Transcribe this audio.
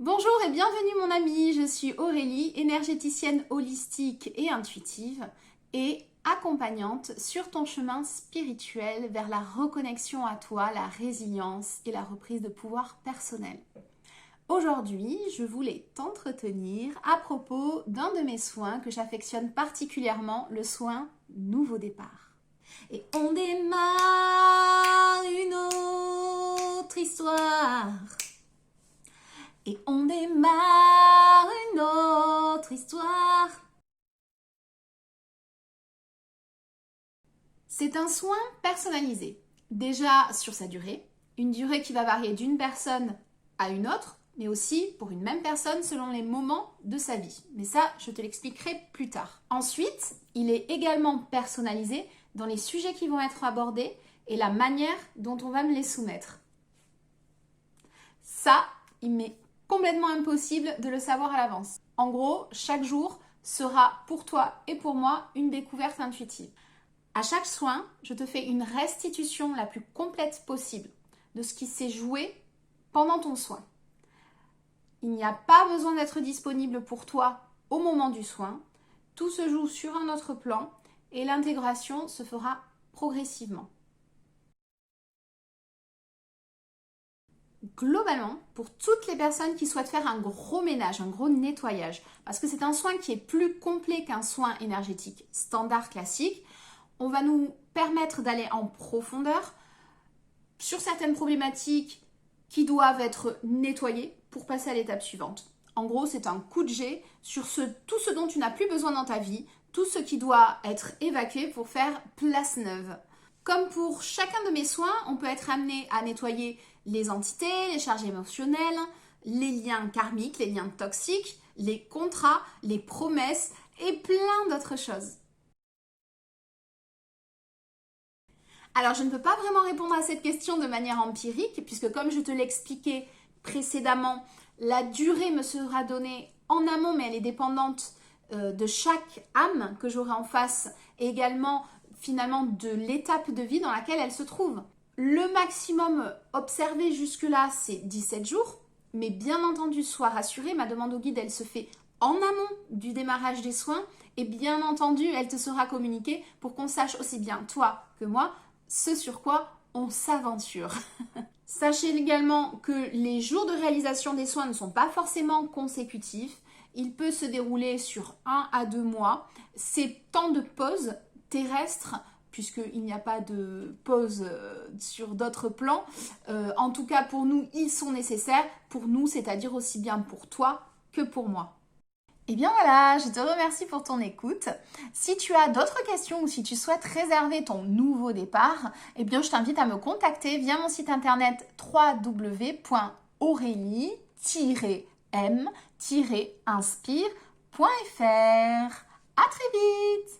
Bonjour et bienvenue mon ami, je suis Aurélie, énergéticienne holistique et intuitive et accompagnante sur ton chemin spirituel vers la reconnexion à toi, la résilience et la reprise de pouvoir personnel. Aujourd'hui, je voulais t'entretenir à propos d'un de mes soins que j'affectionne particulièrement, le soin Nouveau Départ. Et on démarre une autre histoire. Et on démarre une autre histoire. C'est un soin personnalisé. Déjà sur sa durée, une durée qui va varier d'une personne à une autre, mais aussi pour une même personne selon les moments de sa vie. Mais ça, je te l'expliquerai plus tard. Ensuite, il est également personnalisé dans les sujets qui vont être abordés et la manière dont on va me les soumettre. Ça, il m'est complètement impossible de le savoir à l'avance. En gros, chaque jour sera pour toi et pour moi une découverte intuitive. À chaque soin, je te fais une restitution la plus complète possible de ce qui s'est joué pendant ton soin. Il n'y a pas besoin d'être disponible pour toi au moment du soin. Tout se joue sur un autre plan et l'intégration se fera progressivement. Globalement, pour toutes les personnes qui souhaitent faire un gros ménage, un gros nettoyage, parce que c'est un soin qui est plus complet qu'un soin énergétique standard classique, on va nous permettre d'aller en profondeur sur certaines problématiques qui doivent être nettoyées pour passer à l'étape suivante. En gros, c'est un coup de jet sur tout ce dont tu n'as plus besoin dans ta vie, tout ce qui doit être évacué pour faire place neuve. Comme pour chacun de mes soins, on peut être amené à nettoyer les entités, les charges émotionnelles, les liens karmiques, les liens toxiques, les contrats, les promesses et plein d'autres choses. Alors, je ne peux pas vraiment répondre à cette question de manière empirique, puisque comme je te l'expliquais précédemment, la durée me sera donnée en amont, mais elle est dépendante de chaque âme que j'aurai en face et également finalement de l'étape de vie dans laquelle elle se trouve. Le maximum observé jusque-là, c'est 17 jours, mais bien entendu, sois rassuré, ma demande au guide, elle se fait en amont du démarrage des soins et bien entendu, elle te sera communiquée pour qu'on sache aussi bien, toi que moi, ce sur quoi on s'aventure. Sachez également que les jours de réalisation des soins ne sont pas forcément consécutifs. Il peut se dérouler sur 1 à 2 mois. Ces temps de pause terrestre, puisqu'il n'y a pas de pause sur d'autres plans, en tout cas pour nous, ils sont nécessaires. Pour nous, c'est-à-dire aussi bien pour toi que pour moi. Et bien voilà, je te remercie pour ton écoute. Si tu as d'autres questions ou si tu souhaites réserver ton nouveau départ, eh bien je t'invite à me contacter via mon site internet www.aurélie-m-inspire.fr. À très vite!